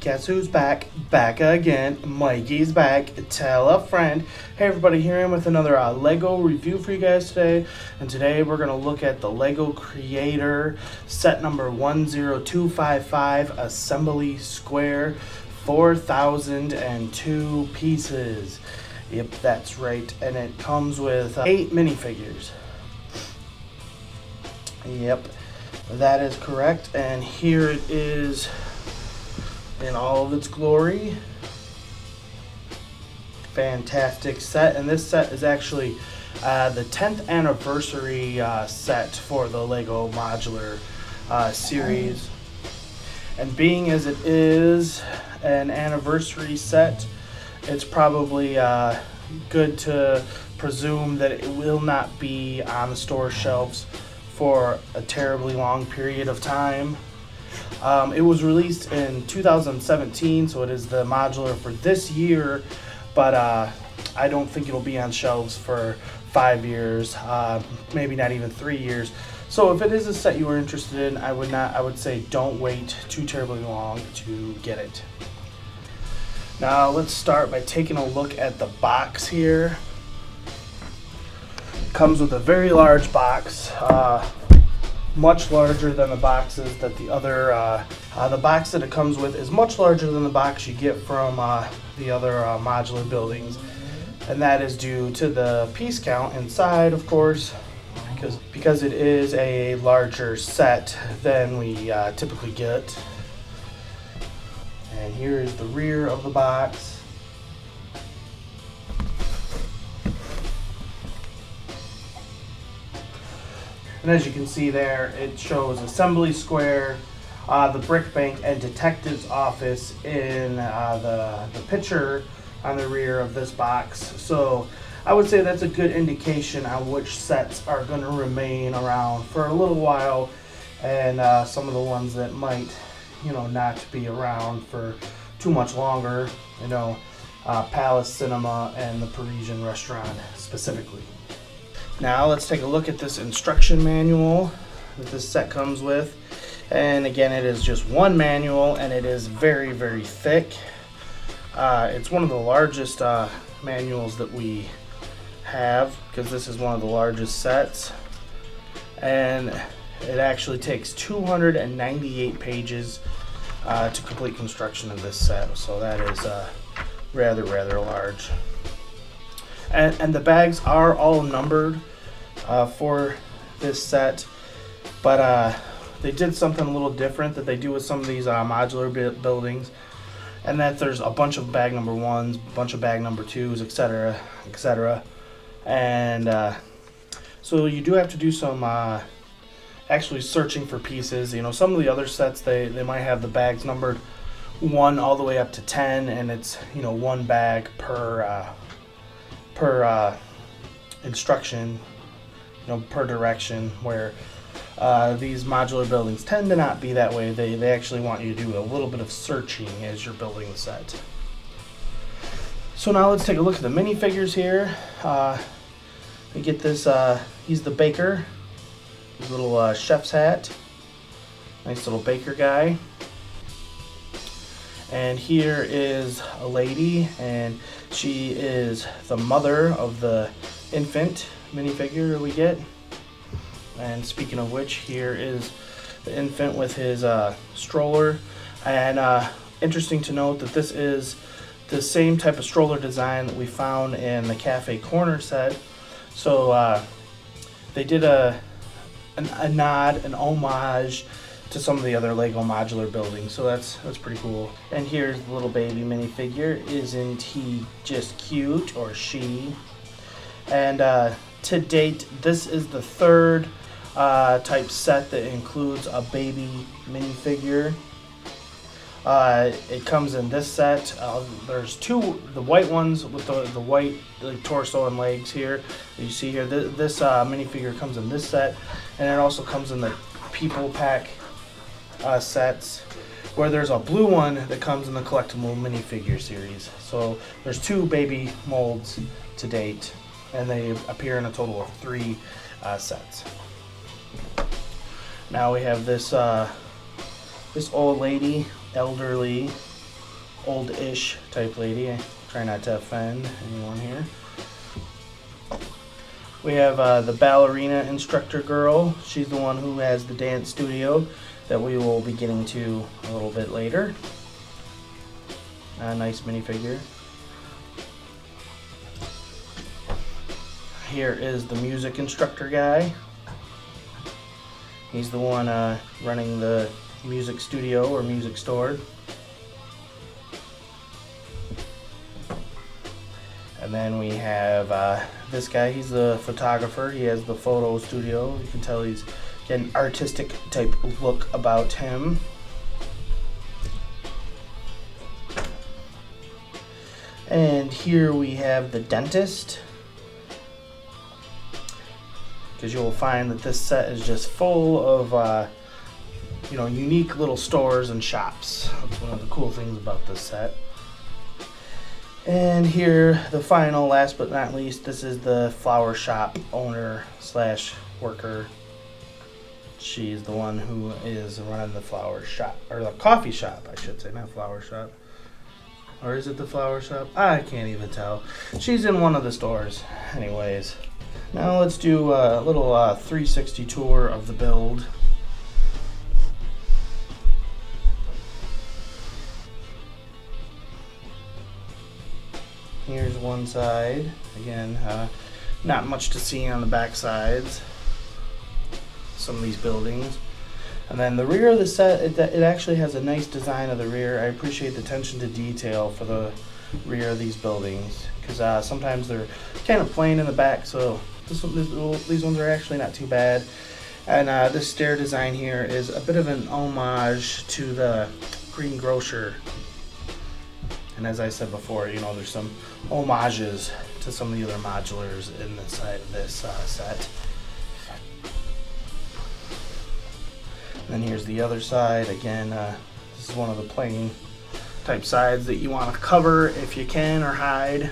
Guess who's back? Back again. Mikey's back. Tell a friend. Hey everybody, here I am with another Lego review for you guys today. And today we're going to look at the Lego Creator set number 10255 Assembly Square 4002 pieces. Yep, that's right. And it comes with 8 minifigures. Yep, that is correct. And here it is in all of its glory. Fantastic set, and this set is actually the 10th anniversary set for the Lego Modular series. And being as it is an anniversary set, it's probably good to presume that it will not be on the store shelves for a terribly long period of time. It was released in 2017, so it is the modular for this year, but I don't think it'll be on shelves for 5 years, maybe not even 3 years. So if it is a set you are interested in, I would say don't wait too terribly long to get it. Now let's start by taking a look at the box here. It comes with a very large box. Much larger than the boxes that the box that it comes with is much larger than the box you get from the other modular buildings, and that is due to the piece count inside, of course, because it is a larger set than we typically get. And here is the rear of the box. And as you can see there, it shows Assembly Square, the Brick Bank, and Detective's Office in the picture on the rear of this box. So I would say that's a good indication on which sets are going to remain around for a little while, and some of the ones that might, not be around for too much longer. Palace Cinema and the Parisian Restaurant specifically. Now let's take a look at this instruction manual that this set comes with. And again, it is just one manual, and it is very, very thick. It's one of the largest manuals that we have, because this is one of the largest sets. And it actually takes 298 pages to complete construction of this set. So that is rather, rather large. And the bags are all numbered for this set, but they did something a little different that they do with some of these modular buildings, and that there's a bunch of bag number 1s, a bunch of bag number 2s, etc., etc. And so you do have to do some actually searching for pieces. Some of the other sets, they might have the bags numbered 1 all the way up to 10, and it's one bag per instruction, per direction, where these modular buildings tend to not be that way. They actually want you to do a little bit of searching as you're building the set. So now let's take a look at the minifigures here. We get this, he's the baker, his little chef's hat, nice little baker guy. And here is a lady, and she is the mother of the infant minifigure we get. And speaking of which, here is the infant with his stroller. And interesting to note that this is the same type of stroller design that we found in the Cafe Corner set. So they did a nod, an homage to some of the other Lego Modular buildings, so that's pretty cool. And here's the little baby minifigure. Isn't he just cute, or she? And to date, this is the third type set that includes a baby minifigure. It comes in this set. There's 2, the white ones with the white torso and legs here that you see here. This minifigure comes in this set, and it also comes in the People Pack sets, where there's a blue one that comes in the collectible minifigure series. So there's 2 baby molds to date, and they appear in a total of 3 sets. Now we have this this old lady, elderly, old-ish type lady. I try not to offend anyone here. We have the ballerina instructor girl. She's the one who has the dance studio that we will be getting to a little bit later. A nice minifigure. Here is the music instructor guy. He's the one running the music studio or music store. And then we have this guy. He's the photographer. He has the photo studio. You can tell he's got an artistic type look about him. And here we have the dentist. Because you'll find that this set is just full of unique little stores and shops. That's one of the cool things about this set. And here, the final, last but not least, this is the flower shop owner slash worker. She's the one who is running the flower shop, or the coffee shop, I should say, not flower shop. Or is it the flower shop? I can't even tell. She's in one of the stores. Anyways, now let's do a little 360 tour of the build. Here's one side. Again, not much to see on the back sides. Some of these buildings. And then the rear of the set, it actually has a nice design of the rear. I appreciate the attention to detail for the rear of these buildings. Because sometimes they're kind of plain in the back, so these ones are actually not too bad. And this stair design here is a bit of an homage to the Green Grocer. And as I said before, there's some homages to some of the other modulars in the side of this set. And then here's the other side. Again, this is one of the plain type sides that you want to cover if you can or hide.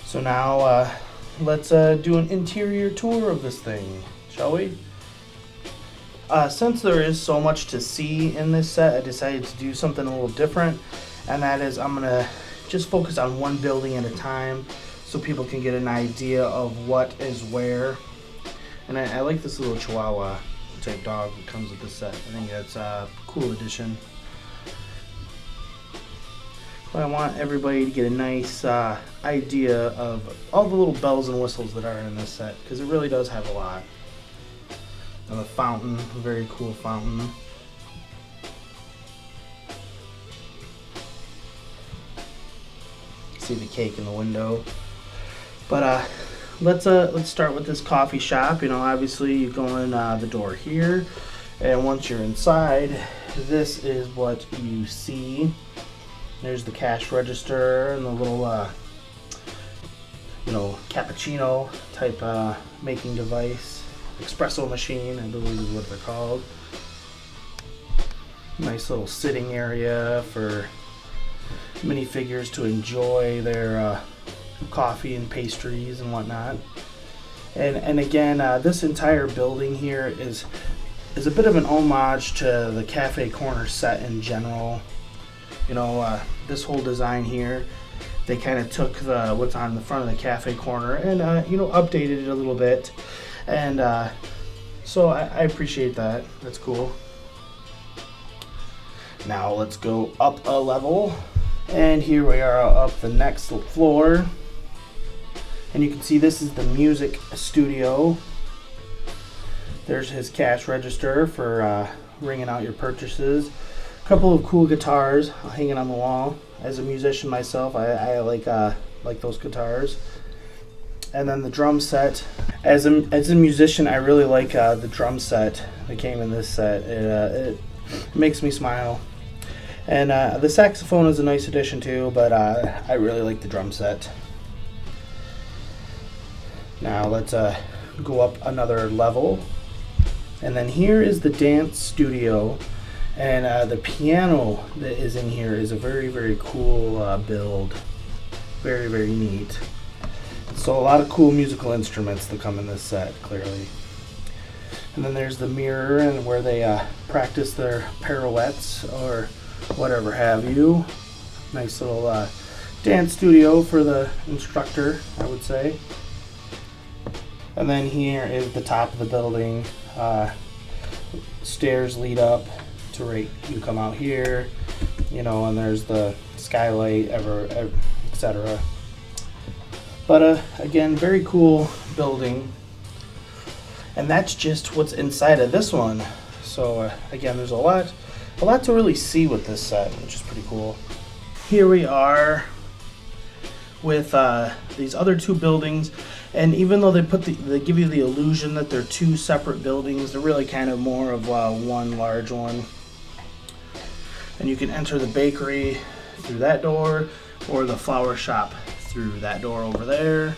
So now let's do an interior tour of this thing, shall we? Since there is so much to see in this set, I decided to do something a little different, and that is I'm going to just focus on one building at a time so people can get an idea of what is where. And I like this little Chihuahua type dog that comes with the set. I think that's a cool addition. But I want everybody to get a nice idea of all the little bells and whistles that are in this set, because it really does have a lot. And the fountain, a very cool fountain. See the cake in the window. But let's start with this coffee shop. Obviously you go in the door here, and once you're inside, this is what you see. There's the cash register and the little cappuccino type making device. Espresso machine, I believe is what they're called. Nice little sitting area for minifigures to enjoy their coffee and pastries and whatnot. And again, this entire building here is a bit of an homage to the Cafe Corner set in general. This whole design here, they kind of took what's on the front of the Cafe Corner and updated it a little bit. And so I appreciate that. That's cool. Now let's go up a level. And here we are up the next floor. And you can see this is the music studio. There's his cash register for ringing out your purchases. A couple of cool guitars hanging on the wall. As a musician myself, I like those guitars. And then the drum set. As a musician, I really like the drum set that came in this set. It makes me smile. And the saxophone is a nice addition too, but I really like the drum set. Now let's go up another level. And then here is the dance studio. And the piano that is in here is a very, very cool build. Very, very neat. So a lot of cool musical instruments that come in this set, clearly. And then there's the mirror and where they practice their pirouettes or whatever have you. Nice little dance studio for the instructor, I would say. And then here is the top of the building. Stairs lead up to right. You come out here, you know, and there's the skylight, etc. But again, very cool building. And that's just what's inside of this one. So again, there's a lot to really see with this set, which is pretty cool. Here we are with these other two buildings, and even though they give you the illusion that they're two separate buildings, they're really kind of more of one large one. And you can enter the bakery through that door, or the flower shop through that door over there.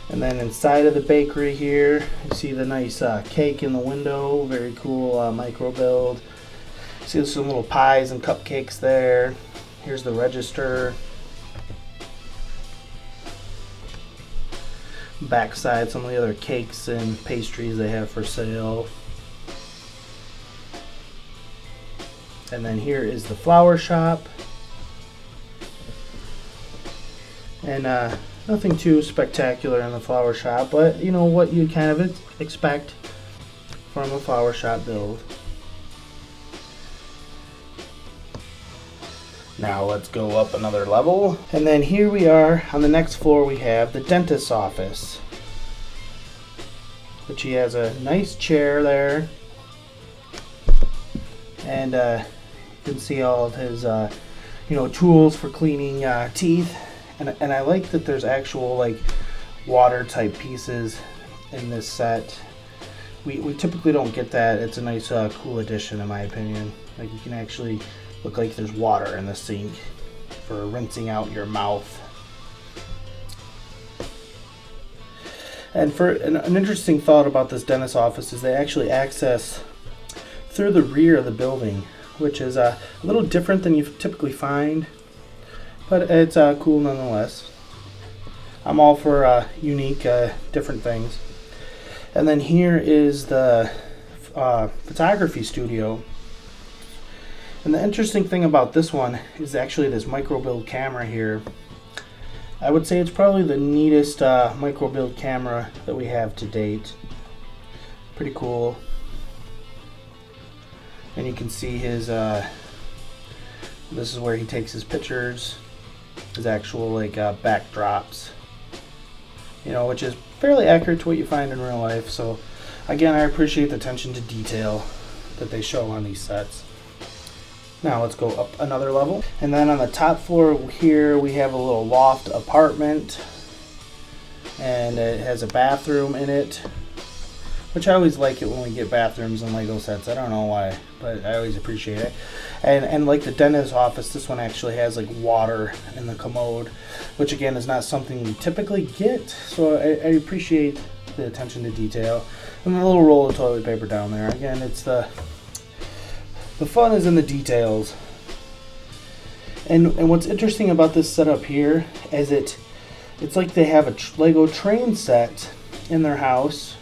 And then inside of the bakery here, you see the nice cake in the window, very cool micro build. See some little pies and cupcakes there. Here's the register. Backside, some of the other cakes and pastries they have for sale. And then here is the flower shop. And nothing too spectacular in the flower shop, but you know what you kind of expect from a flower shop build. Now let's go up another level. And then here we are on the next floor. We have the dentist's office, which he has a nice chair there. And you can see all of his tools for cleaning teeth. And I like that there's actual like water type pieces in this set. We typically don't get that. It's a nice cool addition in my opinion. Like you can actually look like there's water in the sink for rinsing out your mouth. And for an interesting thought about this dentist's office is they actually access through the rear of the building, which is a little different than you typically find, but it's cool nonetheless. I'm all for unique, different things. And then here is the photography studio. And the interesting thing about this one is actually this micro build camera here. I would say it's probably the neatest micro build camera that we have to date. Pretty cool. And you can see his, this is where he takes his pictures, his actual like backdrops, you know, which is fairly accurate to what you find in real life. So again, I appreciate the attention to detail that they show on these sets. Now let's go up another level. And then on the top floor here, we have a little loft apartment. And it has a bathroom in it, which I always like it when we get bathrooms in Lego sets. I don't know why, but I always appreciate it. And like the dentist's office, this one actually has like water in the commode, which again is not something we typically get. So I appreciate the attention to detail. And a little roll of toilet paper down there. Again, it's the fun is in the details. And what's interesting about this setup here is it's like they have a Lego train set in their house,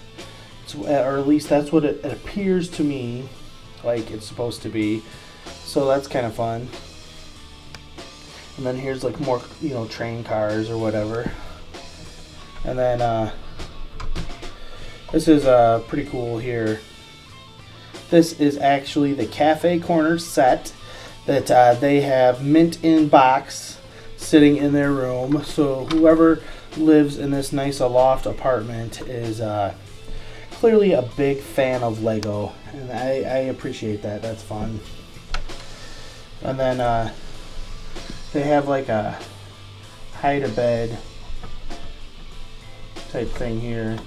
or at least that's what it appears to me like it's supposed to be. So that's kind of fun. And then here's like more, train cars or whatever. And then this is pretty cool here. This is actually the Cafe Corner set that they have mint in box sitting in their room. So whoever lives in this nice loft apartment is clearly a big fan of Lego, and I appreciate that. That's fun. And then they have like a hide-a-bed type thing here.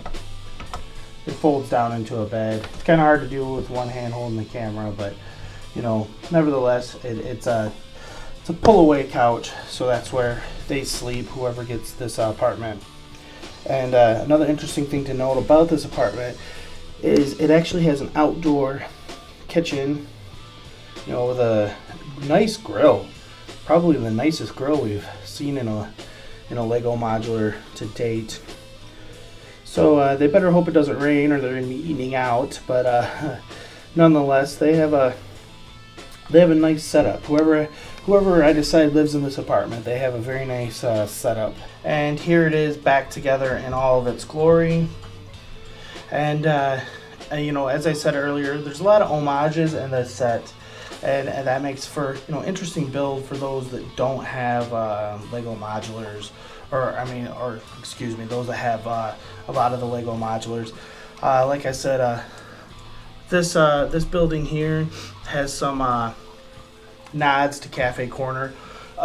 It folds down into a bed. It's kind of hard to do with one hand holding the camera, but nevertheless, it's a pull-away couch, so that's where they sleep, whoever gets this apartment. And another interesting thing to note about this apartment is it actually has an outdoor kitchen, with a nice grill, probably the nicest grill we've seen in a Lego Modular to date. So they better hope it doesn't rain or they're going to be eating out. But nonetheless, they have a nice setup. Whoever I decide lives in this apartment, they have a very nice setup. And here it is back together in all of its glory. And as I said earlier, there's a lot of homages in this set. And that makes for interesting build for those that don't have Lego Modulars, those that have a lot of the Lego Modulars. Like I said, this building here has some nods to Cafe Corner.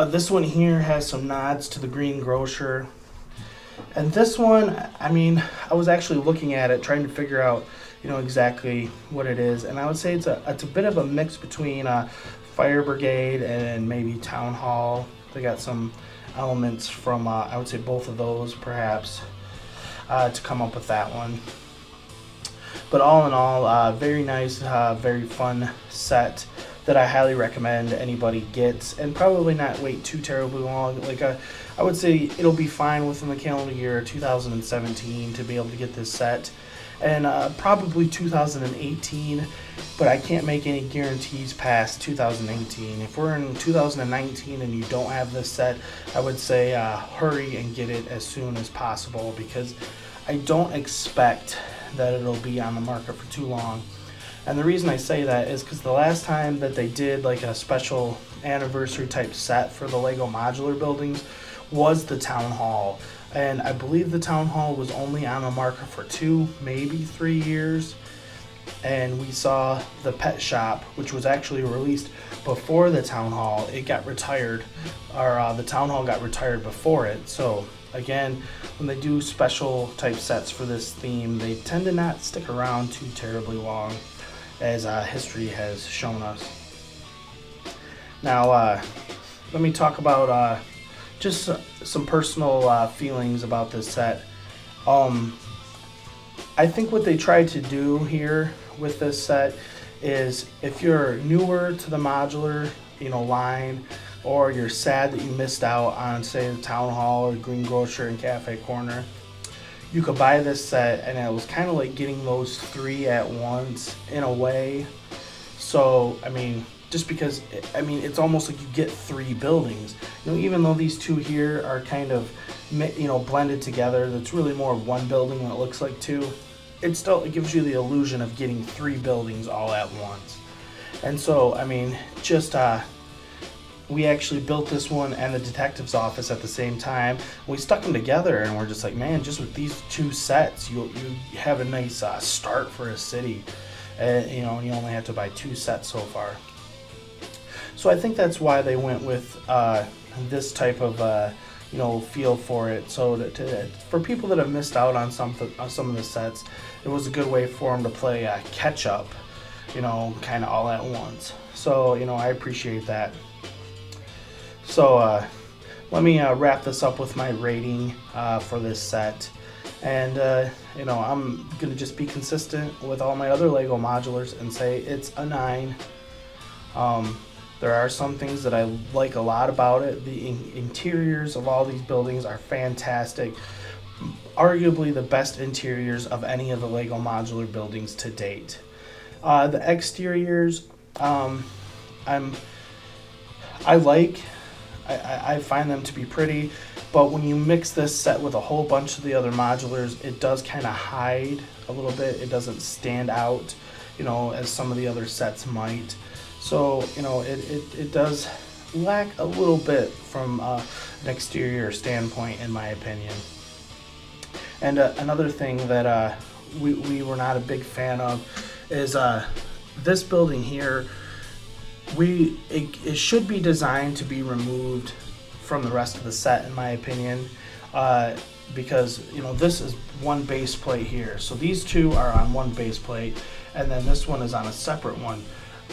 This one here has some nods to the Green Grocer. And this one, I was actually looking at it, trying to figure out exactly what it is, and I would say it's a bit of a mix between Fire Brigade and maybe Town Hall. They got some elements from I would say both of those perhaps to come up with that one. But all in all, very nice, very fun set that I highly recommend anybody gets, and probably not wait too terribly long. I would say it'll be fine within the calendar year 2017 to be able to get this set. And probably 2018, but I can't make any guarantees past 2018. If we're in 2019 and you don't have this set, I would say hurry and get it as soon as possible, because I don't expect that it'll be on the market for too long. And the reason I say that is because the last time that they did like a special anniversary type set for the Lego Modular buildings was the Town Hall. And I believe the Town Hall was only on the market for 2, maybe 3 years. And we saw the Pet Shop, which was actually released before the Town Hall. It got retired, or the Town Hall got retired before it. So again, when they do special type sets for this theme, they tend to not stick around too terribly long, as history has shown us. Now, let me talk about just some personal feelings about this set. I think what they tried to do here with this set is, if you're newer to the modular line, or you're sad that you missed out on, say, the Town Hall or Green Grocer and Cafe Corner, you could buy this set, and it was kind of like getting those 3 at once in a way. So just because it's almost like you get 3 buildings. Even though these 2 here are kind of blended together, that's really more of 1 building than it looks like 2. It gives you the illusion of getting 3 buildings all at once. And so we actually built this one and the detective's office at the same time. We stuck them together, and we're just like, man, just with these 2 sets, you have a nice start for a city. And you only have to buy 2 sets so far. So I think that's why they went with this type of feel for it. So for people that have missed out on some of the sets, it was a good way for them to play catch up, kind of all at once. So I appreciate that. So let me wrap this up with my rating for this set. And I'm gonna just be consistent with all my other Lego Modulars and say it's a 9. There are some things that I like a lot about it. The interiors of all these buildings are fantastic. Arguably the best interiors of any of the Lego Modular buildings to date. The exteriors, I find them to be pretty, but when you mix this set with a whole bunch of the other modulars, it does kind of hide a little bit. It doesn't stand out, as some of the other sets might. So, it does lack a little bit from an exterior standpoint, in my opinion. And another thing that we were not a big fan of is this building here. It should be designed to be removed from the rest of the set, in my opinion, because this is one base plate here. So these 2 are on one base plate, and then this one is on a separate one.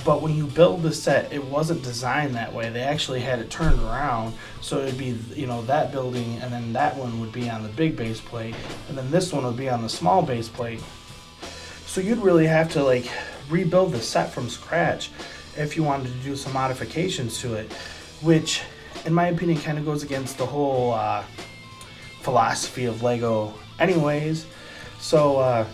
But when you build the set, it wasn't designed that way. They actually had it turned around, so it'd be that building, and then that one would be on the big base plate, and then this one would be on the small base plate. So you'd really have to rebuild the set from scratch if you wanted to do some modifications to it, which in my opinion kind of goes against the whole philosophy of Lego anyways. So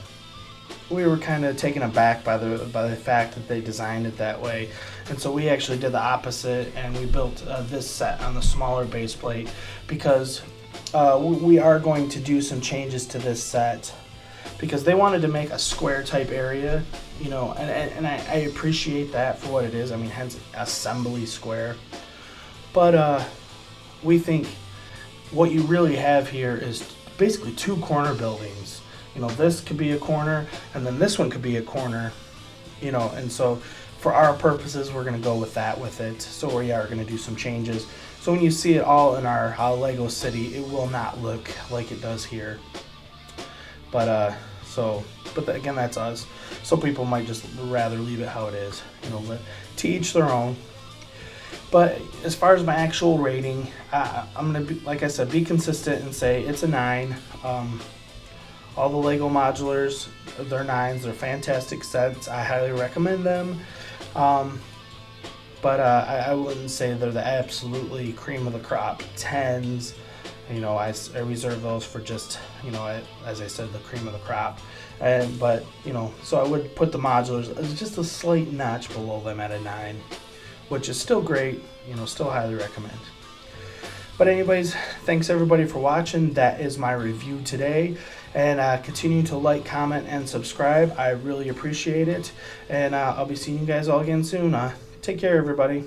we were kind of taken aback by the fact that they designed it that way, and so we actually did the opposite, and we built this set on the smaller base plate because we are going to do some changes to this set because they wanted to make a square type area, you know, and I appreciate that for what it is. I mean, hence assembly square. But we think what you really have here is basically two corner buildings. You know, this could be a corner, and then this one could be a corner, you know, and so for our purposes, we're going to go with that with it. So we are going to do some changes. So when you see it all in our Lego City, it will not look like it does here. But again, that's us. So people might just rather leave it how it is, you know, but to each their own. But as far as my actual rating, I'm going to be, like I said, be consistent and say it's a 9. All the Lego Modulars, they're 9s. They're fantastic sets. I highly recommend them. But I wouldn't say they're the absolutely cream of the crop 10s. You know, I reserve those for just, you know, as I said, the cream of the crop. But, you know, so I would put the Modulars as just a slight notch below them at a 9, which is still great, you know, still highly recommend. But anyways, thanks everybody for watching. That is my review today. And continue to like, comment, and subscribe. I really appreciate it. And I'll be seeing you guys all again soon. Take care, everybody.